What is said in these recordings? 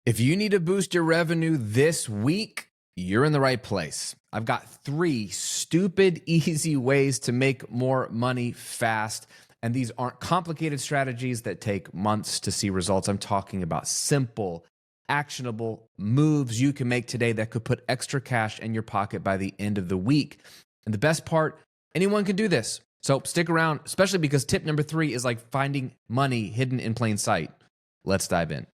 If you need to boost your revenue this week, you're in the right place. I've got 3 stupid, easy ways to make more money fast. And these aren't complicated strategies that take months to see results. I'm talking about simple, actionable moves you can make today that could put extra cash in your pocket by the end of the week. And the best part, anyone can do this. So stick around, especially because tip number 3 is like finding money hidden in plain sight. Let's dive in.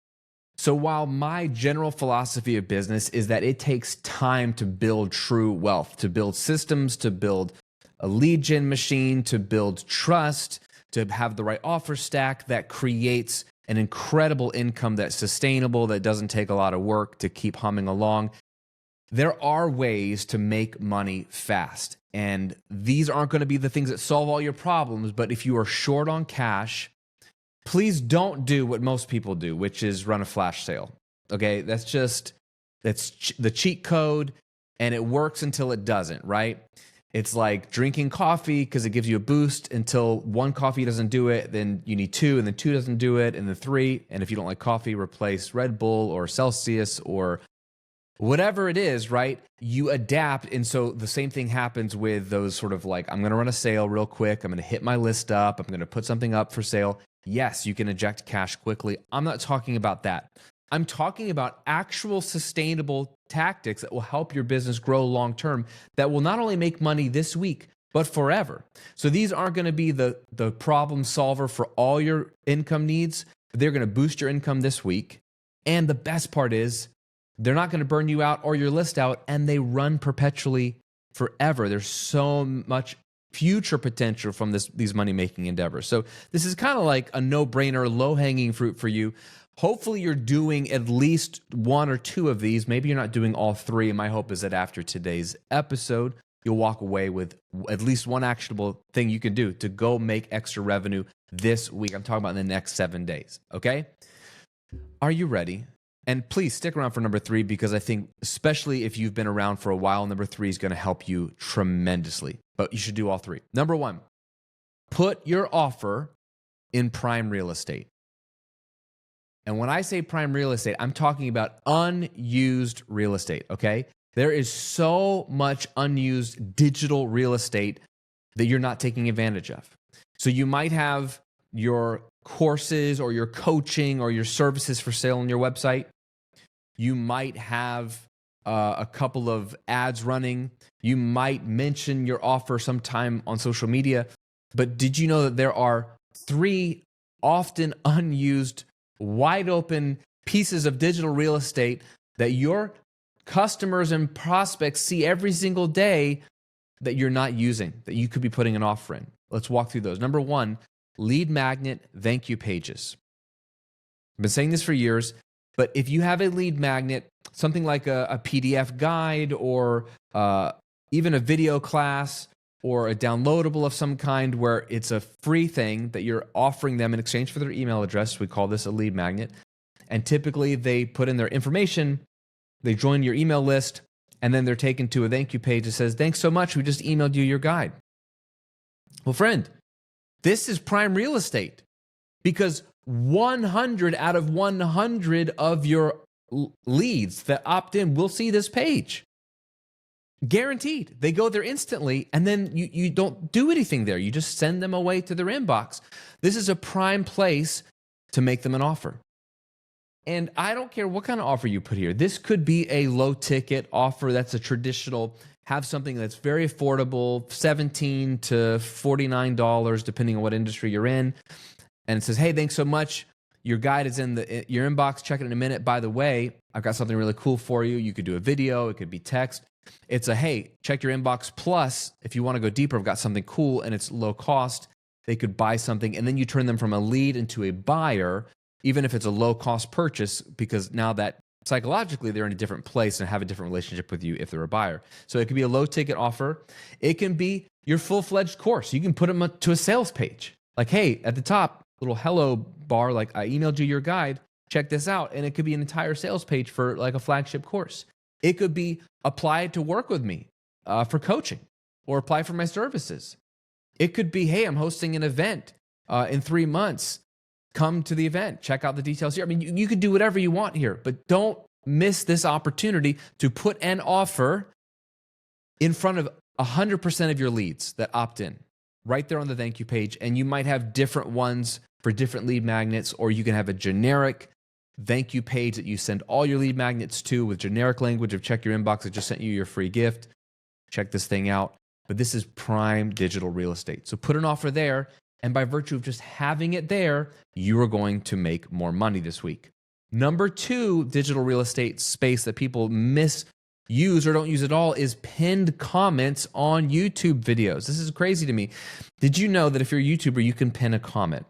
So while my general philosophy of business is that it takes time to build true wealth, to build systems, to build a lead gen machine, to build trust, to have the right offer stack that creates an incredible income that's sustainable, that doesn't take a lot of work to keep humming along, there are ways to make money fast. And these aren't going to be the things that solve all your problems, but if you are short on cash, please don't do what most people do, which is run a flash sale. Okay, that's the cheat code, and it works until it doesn't, right? It's like drinking coffee because it gives you a boost until 1 coffee doesn't do it, then you need 2, and then 2 doesn't do it, and then 3. And if you don't like coffee, replace Red Bull or Celsius or whatever it is, right? You adapt. And so the same thing happens with those sort of like, I'm going to run a sale real quick. I'm going to hit my list up. I'm going to put something up for sale. Yes, you can eject cash quickly. I'm not talking about that. I'm talking about actual sustainable tactics that will help your business grow long-term, that will not only make money this week, but forever. So these aren't going to be the problem solver for all your income needs. They're going to boost your income this week. And the best part is they're not going to burn you out or your list out, and they run perpetually forever. There's so much future potential from these money-making endeavors. So this is kind of like a no-brainer, low-hanging fruit for you. Hopefully you're doing at least 1 or 2 of these. Maybe you're not doing all 3. My hope is that after today's episode, you'll walk away with at least 1 actionable thing you can do to go make extra revenue this week. I'm talking about in the next 7 days, okay? Are you ready? And please stick around for number 3, because I think, especially if you've been around for a while, number 3 is going to help you tremendously. But you should do all 3. Number 1, put your offer in prime real estate. And when I say prime real estate, I'm talking about unused real estate, okay? There is so much unused digital real estate that you're not taking advantage of. So you might have your courses or your coaching or your services for sale on your website. You might have a couple of ads running. You might mention your offer sometime on social media. But did you know that there are 3 often unused, wide open pieces of digital real estate that your customers and prospects see every single day that you're not using, that you could be putting an offer in? Let's walk through those. Number 1, lead magnet thank you pages. I've been saying this for years, but if you have a lead magnet, something like a PDF guide or even a video class or a downloadable of some kind where it's a free thing that you're offering them in exchange for their email address, we call this a lead magnet. And typically they put in their information, they join your email list, and then they're taken to a thank you page that says, thanks so much, we just emailed you your guide. Well, friend, this is prime real estate, because 100 out of 100 of your leads that opt in will see this page. Guaranteed. They go there instantly, and then you don't do anything there. You just send them away to their inbox. This is a prime place to make them an offer. And I don't care what kind of offer you put here. This could be a low ticket offer that's a traditional, have something that's very affordable, $17 to $49, depending on what industry you're in. And it says, hey, thanks so much. Your guide is in your inbox. Check it in a minute. By the way, I've got something really cool for you. You could do a video. It could be text. It's a, hey, check your inbox. Plus, if you want to go deeper, I've got something cool and it's low cost. They could buy something, and then you turn them from a lead into a buyer, even if it's a low cost purchase, because now that psychologically they're in a different place and have a different relationship with you if they're a buyer. So it could be a low ticket offer. It can be your full-fledged course. You can put them to a sales page. Like, hey, at the top, little hello bar, like I emailed you your guide, check this out. And it could be an entire sales page for like a flagship course. It could be apply to work with me for coaching, or apply for my services. It could be, hey, I'm hosting an event in 3 months. come to the event, check out the details here. I mean, you could do whatever you want here, but don't miss this opportunity to put an offer in front of 100% of your leads that opt in right there on the thank you page. And you might have different ones for different lead magnets, or you can have a generic thank you page that you send all your lead magnets to with generic language of check your inbox. I just sent you your free gift. Check this thing out. But this is prime digital real estate. So put an offer there. And by virtue of just having it there, you are going to make more money this week. Number 2 digital real estate space that people misuse or don't use at all is pinned comments on YouTube videos. This is crazy to me. Did you know that if you're a YouTuber, you can pin a comment?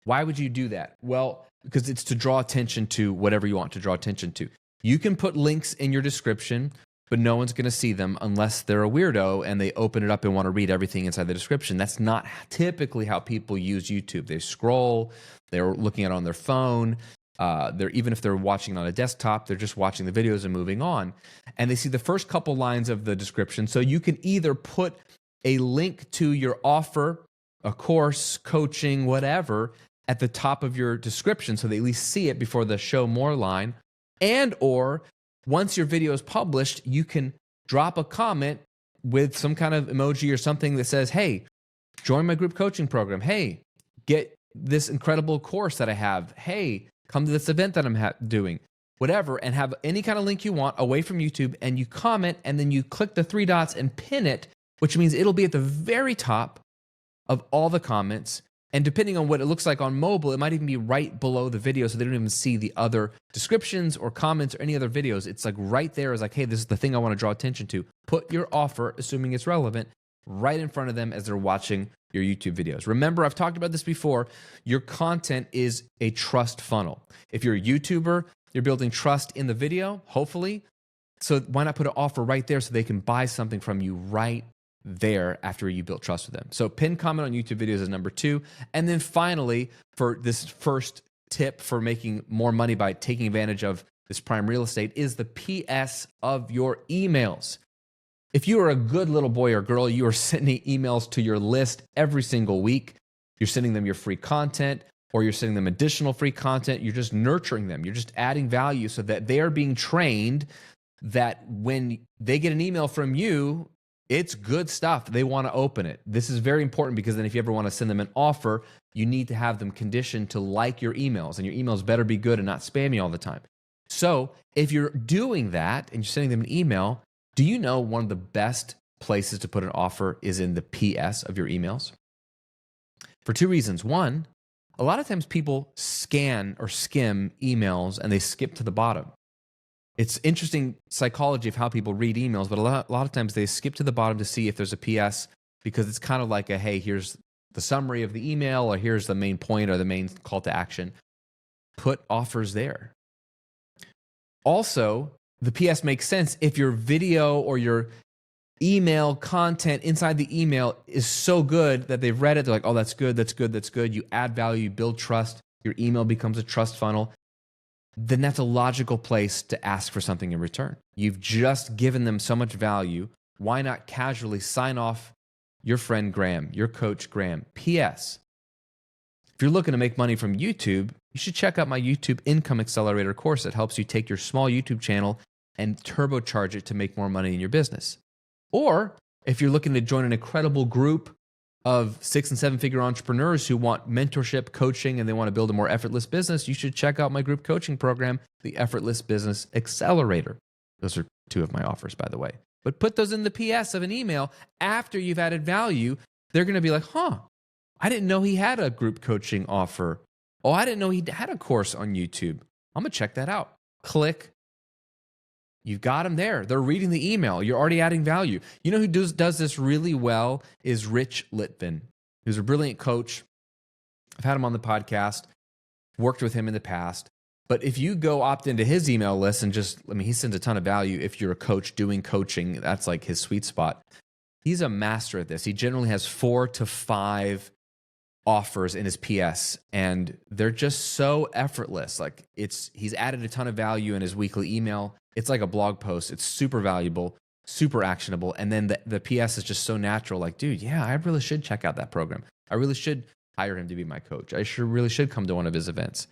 Why would you do that? Well, because it's to draw attention to whatever you want to draw attention to. You can put links in your description, but no one's going to see them unless they're a weirdo and they open it up and want to read everything inside the description. That's not typically how people use YouTube. They scroll, they're looking at it on their phone. Even if they're watching on a desktop, they're just watching the videos and moving on. And they see the first couple lines of the description. So you can either put a link to your offer, a course, coaching, whatever, at the top of your description so they at least see it before the show more line. And or once your video is published, you can drop a comment with some kind of emoji or something that says, hey, join my group coaching program. Hey, get this incredible course that I have. Hey, come to this event that I'm doing. Whatever, and have any kind of link you want away from YouTube, and you comment, and then you click the 3 dots and pin it, which means it'll be at the very top of all the comments. And depending on what it looks like on mobile, it might even be right below the video so they don't even see the other descriptions or comments or any other videos. It's like right there is like, hey, this is the thing I want to draw attention to. Put your offer, assuming it's relevant, right in front of them as they're watching your YouTube videos. Remember, I've talked about this before. Your content is a trust funnel. If you're a YouTuber, you're building trust in the video, hopefully. So why not put an offer right there so they can buy something from you right there after you built trust with them? So pin comment on YouTube videos is number 2. And then finally, for this first tip for making more money by taking advantage of this prime real estate is the PS of your emails. If you are a good little boy or girl, you are sending emails to your list every single week. You're sending them your free content, or you're sending them additional free content. You're just nurturing them. You're just adding value so that they are being trained that when they get an email from you, it's good stuff. They want to open it. This is very important because then if you ever want to send them an offer, you need to have them conditioned to like your emails, and your emails better be good and not spammy all the time. So if you're doing that and you're sending them an email, do you know one of the best places to put an offer is in the PS of your emails? For 2 reasons. One, a lot of times people scan or skim emails and they skip to the bottom. It's interesting psychology of how people read emails, but a lot of times they skip to the bottom to see if there's a PS because it's kind of like a, hey, here's the summary of the email, or here's the main point or the main call to action. Put offers there. Also, the PS makes sense if your video or your email content inside the email is so good that they've read it. They're like, oh, that's good, that's good, that's good. You add value, you build trust. Your email becomes a trust funnel. Then that's a logical place to ask for something in return. You've just given them so much value. Why not casually sign off your friend Graham, your coach Graham? PS, if you're looking to make money from YouTube, you should check out my YouTube Income Accelerator course that helps you take your small YouTube channel and turbocharge it to make more money in your business. Or if you're looking to join an incredible group of 6- and 7-figure entrepreneurs who want mentorship, coaching, and they want to build a more effortless business, you should check out my group coaching program, the Effortless Business Accelerator. Those are 2 of my offers, by the way. But put those in the PS of an email after you've added value. They're going to be like, I didn't know he had a group coaching offer. Oh, I didn't know he had a course on YouTube. I'm going to check that out. Click. You've got them there. They're reading the email. You're already adding value. You know who does this really well is Rich Litvin, who's a brilliant coach. I've had him on the podcast, worked with him in the past. But if you go opt into his email list and he sends a ton of value. If you're a coach doing coaching, that's like his sweet spot. He's a master at this. He generally has 4 to 5 offers in his PS, and they're just so effortless. Like he's added a ton of value in his weekly email. It's like a blog post. It's super valuable, super actionable. And then the PS is just so natural. Like, dude, yeah, I really should check out that program. I hire him to be my coach. I really should come to one of his events.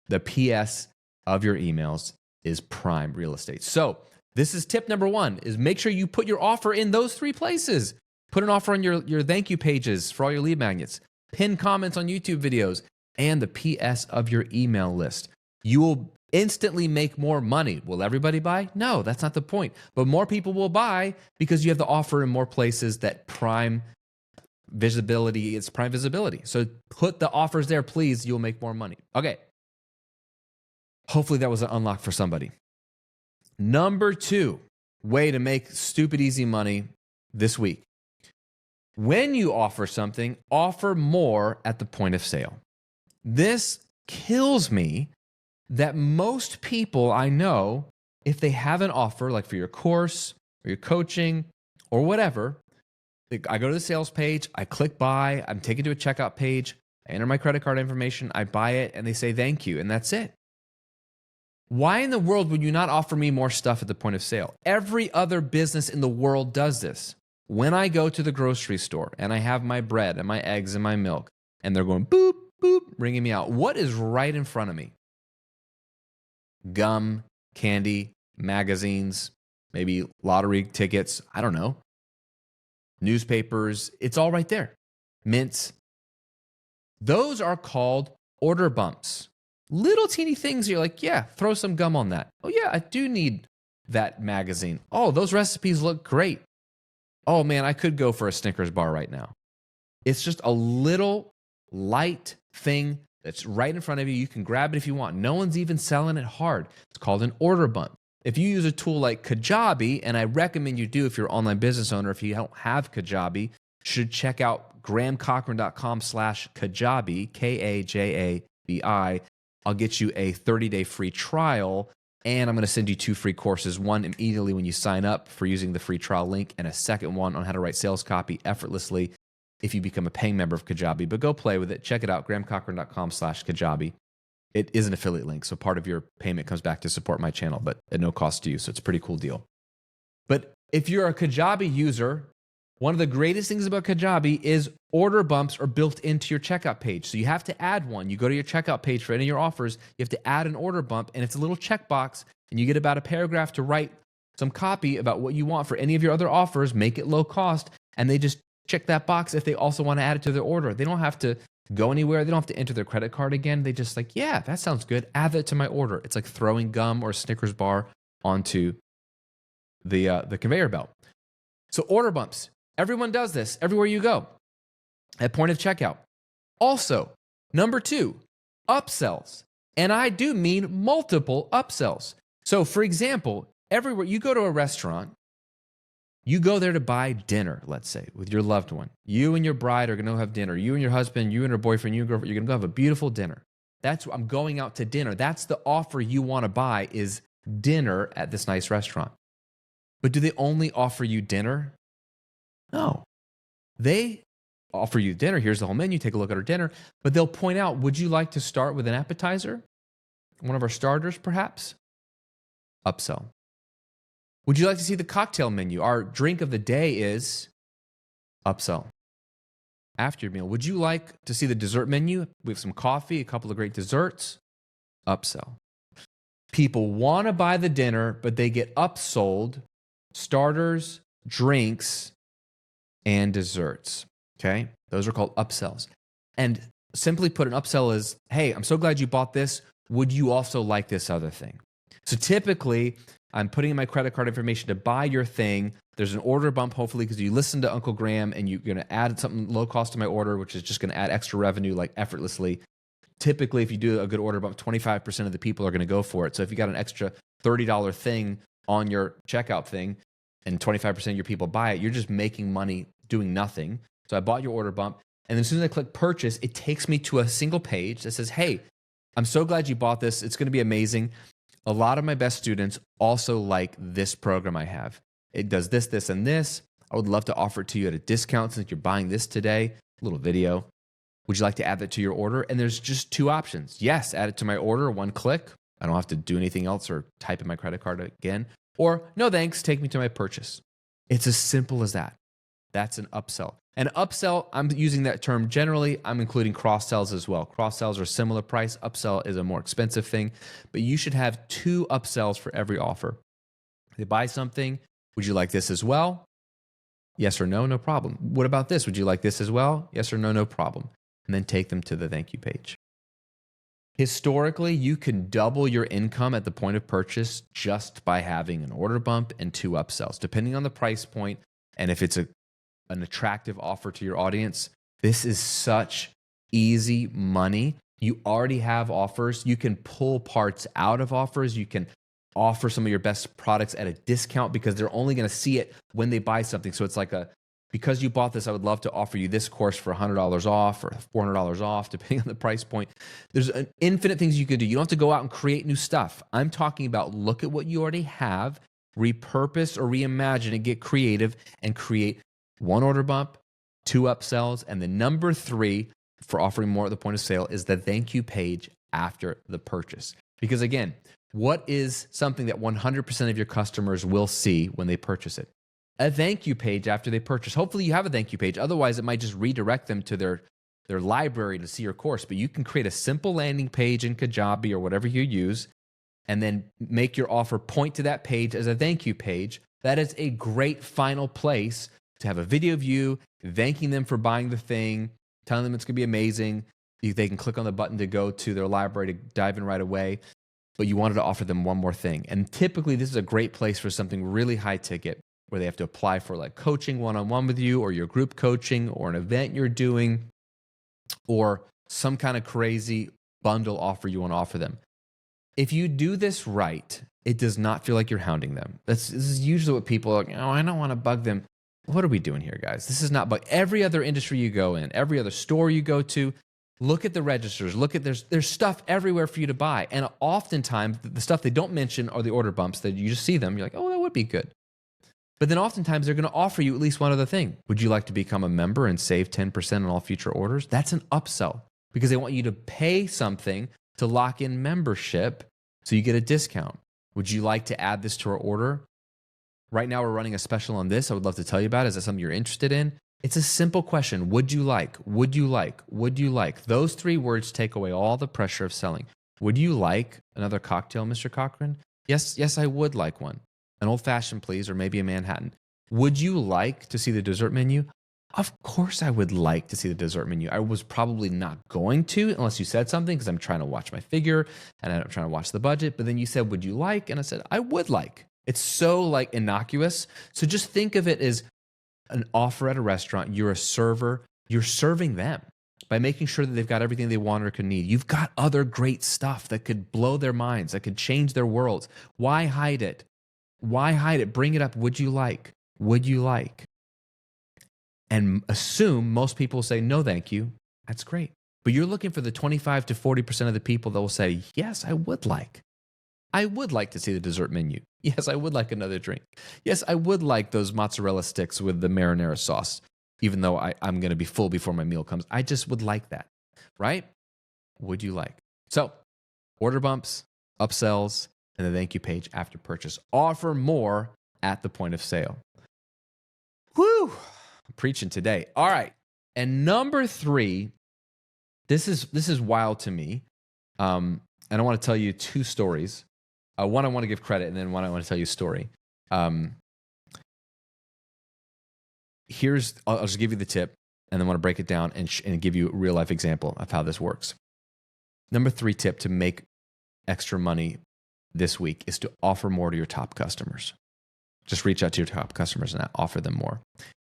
The PS of your emails is prime real estate. So this is tip number one, is make sure you put your offer in those 3 places. Put an offer on your thank you pages for all your lead magnets, pin comments on YouTube videos, and the PS of your email list. You will instantly make more money. Will everybody buy? No, that's not the point. But more people will buy because you have the offer in more places that prime visibility. It's prime visibility. So put the offers there, please. You'll make more money. Okay. Hopefully that was an unlock for somebody. Number 2 way to make stupid easy money this week. When you offer something, offer more at the point of sale. This kills me that most people I know, if they have an offer, like for your course or your coaching or whatever, I go to the sales page, I click buy, I'm taken to a checkout page, I enter my credit card information, I buy it, and they say thank you, and that's it. Why in the world would you not offer me more stuff at the point of sale? Every other business in the world does this. When I go to the grocery store and I have my bread and my eggs and my milk, and they're going boop, boop, ringing me out, what is right in front of me? Gum, candy, magazines, maybe lottery tickets, I don't know. Newspapers, it's all right there. Mints. Those are called order bumps. Little teeny things you're like, yeah, throw some gum on that. Oh yeah, I do need that magazine. Oh, those recipes look great. Oh man, I could go for a Snickers bar right now. It's just a little light thing that's right in front of you. You can grab it if you want. No one's even selling it hard. It's called an order bump. If you use a tool like Kajabi, and I recommend you do if you're an online business owner, if you don't have Kajabi, you should check out grahamcochran.com/Kajabi, Kajabi. I'll get you a 30-day free trial, and I'm going to send you 2 free courses, one immediately when you sign up for using the free trial link, and a second one on how to write sales copy effortlessly if you become a paying member of Kajabi. But go play with it. Check it out, grahamcochran.com/Kajabi. It is an affiliate link, so part of your payment comes back to support my channel, but at no cost to you, so it's a pretty cool deal. But if you're a Kajabi user, one of the greatest things about Kajabi is order bumps are built into your checkout page. So you have to add one. You go to your checkout page for any of your offers, you have to add an order bump, and it's a little checkbox, and you get about a paragraph to write some copy about what you want for any of your other offers, make it low cost, and they just check that box if they also want to add it to their order. They don't have to go anywhere. They don't have to enter their credit card again. They just like, yeah, that sounds good. Add that to my order. It's like throwing gum or a Snickers bar onto the conveyor belt. So order bumps. Everyone does this everywhere you go at point of checkout. Also, number 2, upsells. And I do mean multiple upsells. So for example, everywhere you go to a restaurant, you go there to buy dinner, let's say, with your loved one. You and your bride are going to have dinner. You and your husband, you and your boyfriend, you and your girlfriend, you're going to go have a beautiful dinner. I'm going out to dinner. That's the offer you want to buy, is dinner at this nice restaurant. But do they only offer you dinner? No. They offer you dinner. Here's the whole menu. Take a look at our dinner. But they'll point out, would you like to start with an appetizer? One of our starters, perhaps? Upsell. Would you like to see the cocktail menu? Our drink of the day is upsell. After your meal, would you like to see the dessert menu? We have some coffee, a couple of great desserts. Upsell. People want to buy the dinner, but they get upsold starters, drinks, and desserts. Okay? Those are called upsells. And simply put, an upsell is, hey, I'm so glad you bought this. Would you also like this other thing? So typically, I'm putting in my credit card information to buy your thing. There's an order bump, hopefully, because you listen to Uncle Graham and you're going to add something low cost to my order, which is just going to add extra revenue, like effortlessly. Typically, if you do a good order bump, 25% of the people are going to go for it. So if you got an extra $30 thing on your checkout thing and 25% of your people buy it, you're just making money doing nothing. So I bought your order bump. And then as soon as I click purchase, it takes me to a single page that says, hey, I'm so glad you bought this. It's going to be amazing. A lot of my best students also like this program I have. It does this, this, and this. I would love to offer it to you at a discount since you're buying this today. A little video. Would you like to add that to your order? And there's just 2 options. Yes, add it to my order, 1 click. I don't have to do anything else or type in my credit card again. Or no thanks, take me to my purchase. It's as simple as that. That's an upsell. And upsell, I'm using that term generally. I'm including cross sells as well. Cross sells are similar price. Upsell is a more expensive thing, but you should have 2 upsells for every offer. They buy something. Would you like this as well? Yes or no, no problem. What about this? Would you like this as well? Yes or no, no problem. And then take them to the thank you page. Historically, you can double your income at the point of purchase just by having an order bump and 2 upsells, depending on the price point and if it's an attractive offer to your audience. This is such easy money. You already have offers. You can pull parts out of offers. You can offer some of your best products at a discount because they're only going to see it when they buy something. So it's like because you bought this, I would love to offer you this course for $100 off or $400 off, depending on the price point. There's an infinite things you can do. You don't have to go out and create new stuff. I'm talking about look at what you already have, repurpose or reimagine and get creative and create 1 order bump, 2 upsells, and the number 3 for offering more at the point of sale is the thank you page after the purchase. Because again, what is something that 100% of your customers will see when they purchase it? A thank you page after they purchase. Hopefully you have a thank you page. Otherwise, it might just redirect them to their library to see your course. But you can create a simple landing page in Kajabi or whatever you use, and then make your offer point to that page as a thank you page. That is a great final place to have a video of you thanking them for buying the thing, telling them it's going to be amazing. They can click on the button to go to their library to dive in right away. But you wanted to offer them one more thing. And typically, this is a great place for something really high ticket where they have to apply for like coaching one-on-one with you or your group coaching or an event you're doing or some kind of crazy bundle offer you want to offer them. If you do this right, it does not feel like you're hounding them. This is usually what people are like, oh, I don't want to bug them. What are we doing here, guys? This is not bug. Every other industry you go in, every other store you go to, look at the registers. Look at there's stuff everywhere for you to buy. And oftentimes, the stuff they don't mention are the order bumps that you just see them. You're like, oh, that would be good. But then oftentimes, they're going to offer you at least one other thing. Would you like to become a member and save 10% on all future orders? That's an upsell because they want you to pay something to lock in membership so you get a discount. Would you like to add this to our order? Right now, we're running a special on this. I would love to tell you about it. Is that something you're interested in? It's a simple question. Would you like? Would you like? Would you like? Those 3 words take away all the pressure of selling. Would you like another cocktail, Mr. Cochran? Yes, I would like one. An old-fashioned, please, or maybe a Manhattan. Would you like to see the dessert menu? Of course I would like to see the dessert menu. I was probably not going to unless you said something because I'm trying to watch my figure and I'm trying to watch the budget. But then you said, would you like? And I said, I would like. It's so like innocuous. So just think of it as an offer at a restaurant. You're a server. You're serving them by making sure that they've got everything they want or could need. You've got other great stuff that could blow their minds, that could change their worlds. Why hide it? Why hide it? Bring it up. Would you like? Would you like? And assume most people say, no, thank you. That's great. But you're looking for the 25 to 40% of the people that will say, yes, I would like. I would like to see the dessert menu. Yes, I would like another drink. Yes, I would like those mozzarella sticks with the marinara sauce, even though I'm going to be full before my meal comes. I just would like that, right? Would you like? So order bumps, upsells, and the thank you page after purchase. Offer more at the point of sale. Whew, I'm preaching today. All right. And number 3, this is wild to me. And I want to tell you 2 stories. One I want to give credit, and then one I want to tell you a story. I'll just give you the tip, and then I want to break it down and give you a real life example of how this works. Number 3 tip to make extra money this week is to offer more to your top customers. Just reach out to your top customers and offer them more.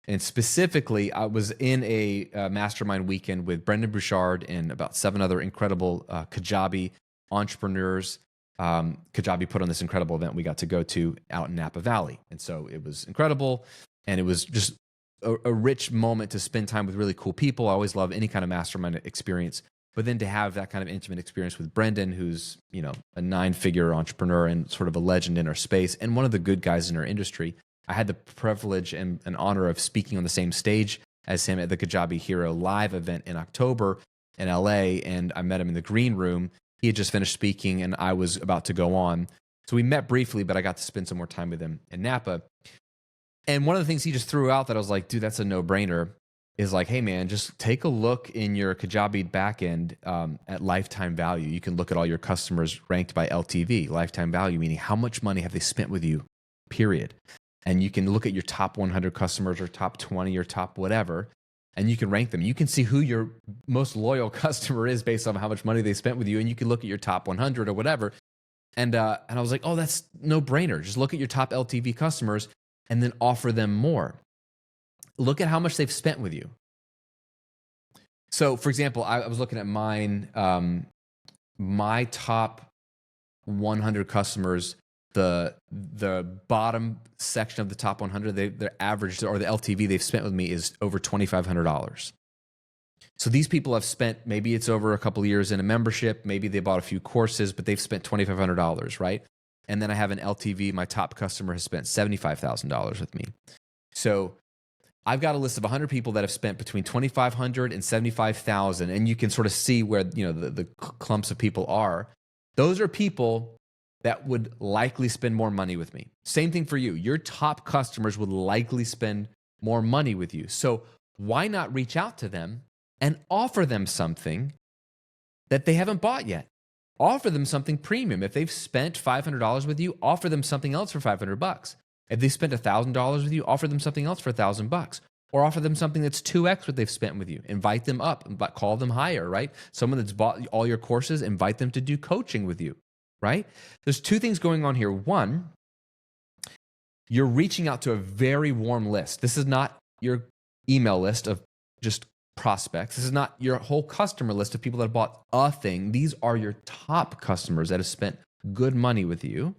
And specifically, I was in a mastermind weekend with Brendan Bouchard and about 7 other incredible Kajabi entrepreneurs. Kajabi put on this incredible event we got to go to out in Napa Valley. And so it was incredible. And it was just a rich moment to spend time with really cool people. I always love any kind of mastermind experience. But then to have that kind of intimate experience with Brendan, who's, a 9-figure entrepreneur and sort of a legend in our space and one of the good guys in our industry. I had the privilege and honor of speaking on the same stage as him at the Kajabi Hero Live event in October in LA. And I met him in the green room. He had just finished speaking and I was about to go on. So we met briefly, but I got to spend some more time with him in Napa. And one of the things he just threw out that I was like, dude, that's a no-brainer, is like, hey man, just take a look in your Kajabi backend at lifetime value. You can look at all your customers ranked by LTV, lifetime value, meaning how much money have they spent with you, period. And you can look at your top 100 customers or top 20 or top whatever, and you can rank them. You can see who your most loyal customer is based on how much money they spent with you, and you can look at your top 100 or whatever. And I was like, oh, that's no brainer. Just look at your top LTV customers and then offer them more. Look at how much they've spent with you. So, for example, I was looking at mine, my top 100 customers, the bottom section of the top 100, their average or the LTV they've spent with me is over $2,500. So these people have spent, maybe it's over a couple of years in a membership, maybe they bought a few courses, but they've spent $2,500, right? And then I have an LTV, my top customer has spent $75,000 with me. So I've got a list of 100 people that have spent between $2,500 and $75,000, and you can sort of see where the clumps of people are. Those are people that would likely spend more money with me. Same thing for you. Your top customers would likely spend more money with you. So why not reach out to them and offer them something that they haven't bought yet? Offer them something premium. If they've spent $500 with you, offer them something else for $500. If they spent $1,000 with you, offer them something else for $1,000, or offer them something that's 2x what they've spent with you. Invite them up, but call them higher, right? Someone that's bought all your courses, invite them to do coaching with you, right? There's two things going on here. One, you're reaching out to a very warm list. This is not your email list of just prospects. This is not your whole customer list of people that have bought a thing. These are your top customers that have spent good money with you.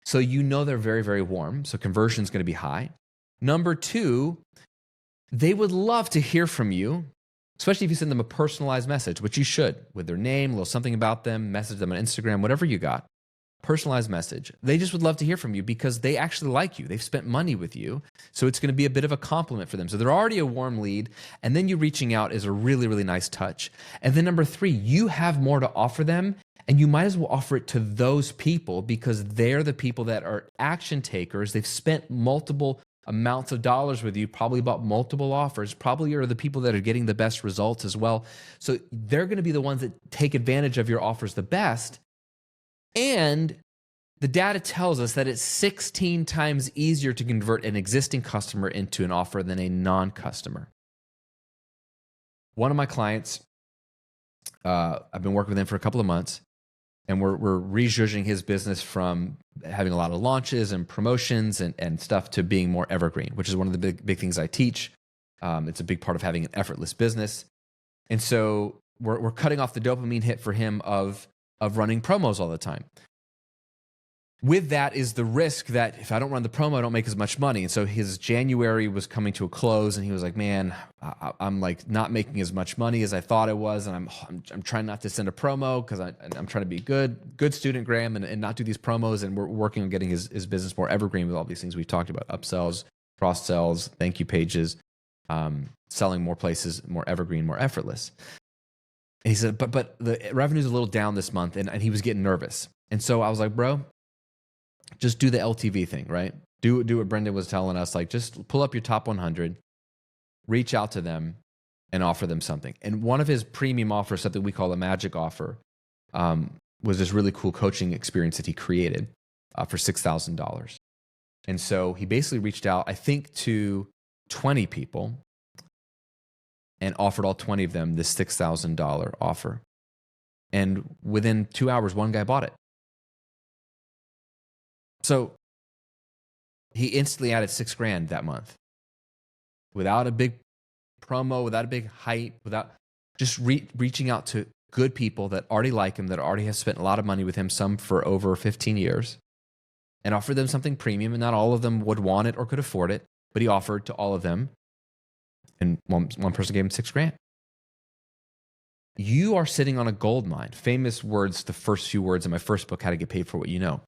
So you know they're very, very warm. So conversion is going to be high. Number two, they would love to hear from you, especially if you send them a personalized message, which you should, with their name, a little something about them, message them on Instagram, whatever you got. Personalized message. They just would love to hear from you because they actually like you. They've spent money with you. So it's going to be a bit of a compliment for them. So they're already a warm lead. And then you reaching out is a really, really nice touch. And then number three, you have more to offer them. And you might as well offer it to those people because they're the people that are action takers. They've spent multiple amounts of dollars with you, probably bought multiple offers, probably are the people that are getting the best results as well. So they're going to be the ones that take advantage of your offers the best. And the data tells us that it's 16 times easier to convert an existing customer into an offer than a non-customer. One of my clients, I've been working with him for a couple of months, and we're rejudging his business from having a lot of launches and promotions and stuff to being more evergreen, which is one of the big things I teach. It's a big part of having an effortless business. And so we're cutting off the dopamine hit for him of running promos all the time. With that is the risk that if I don't run the promo, I don't make as much money. And so his January was coming to a close, and he was like, man, I'm like not making as much money as I thought I was. And I'm trying not to send a promo because I'm trying to be good student, Graham, and not do these promos. And we're working on getting his business more evergreen with all these things we've talked about: upsells, cross sells, thank you pages, selling more places, more evergreen, more effortless. And he said, but the revenue's a little down this month, and he was getting nervous. And so I was like, bro, just do the LTV thing, right? Do what Brendan was telling us, like just pull up your top 100, reach out to them and offer them something. And one of his premium offers, something we call a magic offer, was this really cool coaching experience that he created for $6,000. And so he basically reached out, I think, to 20 people and offered all 20 of them this $6,000 offer. And within 2 hours, one guy bought it. So he instantly added $6,000 that month without a big promo, without a big hype, without just reaching out to good people that already like him, that already have spent a lot of money with him, some for over 15 years, and offered them something premium. And not all of them would want it or could afford it, but he offered to all of them. And one person gave him $6,000. You are sitting on a gold mine. Famous words, the first few words in my first book, How to Get Paid for What You Know.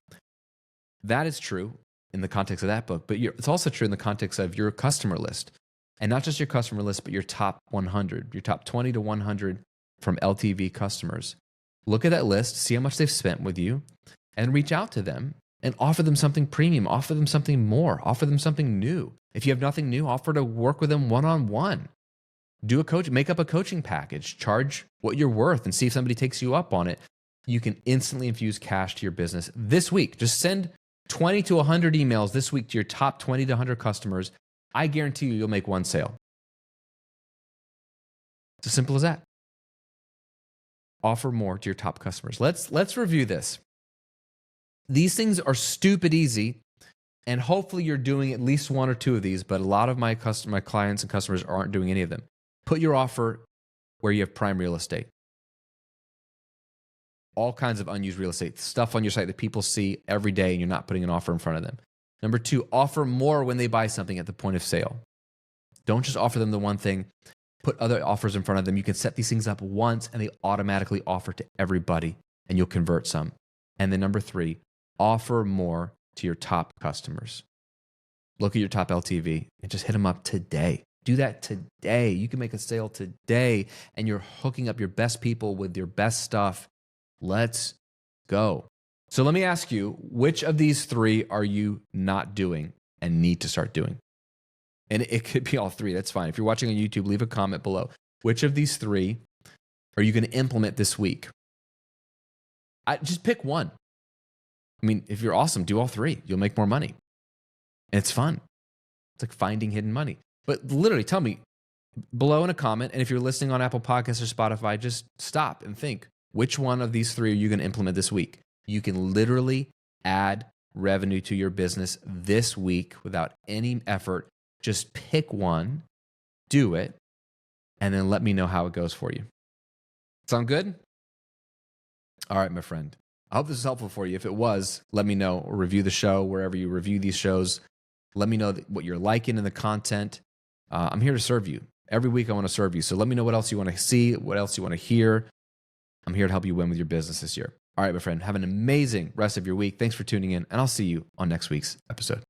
That is true in the context of that book, but it's also true in the context of your customer list. And not just your customer list, but your top 100, your top 20 to 100 from LTV customers. Look at that list, see how much they've spent with you, and reach out to them and offer them something premium, offer them something more, offer them something new. If you have nothing new, offer to work with them one-on-one. Make up a coaching package, charge what you're worth, and see if somebody takes you up on it. You can instantly infuse cash to your business this week. Just send 20 to 100 emails this week to your top 20 to 100 customers. I guarantee you'll make one sale. It's as simple as that. Offer more to your top customers. Let's review this. These things are stupid easy, and hopefully you're doing at least one or two of these, but a lot of my clients and customers aren't doing any of them. Put your offer where you have prime real estate. All kinds of unused real estate, stuff on your site that people see every day and you're not putting an offer in front of them. Number two, offer more when they buy something at the point of sale. Don't just offer them the one thing. Put other offers in front of them. You can set these things up once and they automatically offer to everybody and you'll convert some. And then number three, offer more to your top customers. Look at your top LTV and just hit them up today. Do that today. You can make a sale today and you're hooking up your best people with your best stuff. Let's go. So let me ask you, which of these three are you not doing and need to start doing? And it could be all three. That's fine. If you're watching on YouTube, leave a comment below. Which of these three are you going to implement this week? Just pick one. I mean, if you're awesome, do all three. You'll make more money. And it's fun. It's like finding hidden money. But literally tell me below in a comment. And if you're listening on Apple Podcasts or Spotify, just stop and think, which one of these three are you going to implement this week? You can literally add revenue to your business this week without any effort. Just pick one, do it, and then let me know how it goes for you. Sound good? All right, my friend. I hope this is helpful for you. If it was, let me know, or review the show wherever you review these shows. Let me know what you're liking in the content. I'm here to serve you. Every week I want to serve you. So let me know what else you want to see, what else you want to hear. I'm here to help you win with your business this year. All right, my friend, have an amazing rest of your week. Thanks for tuning in, and I'll see you on next week's episode.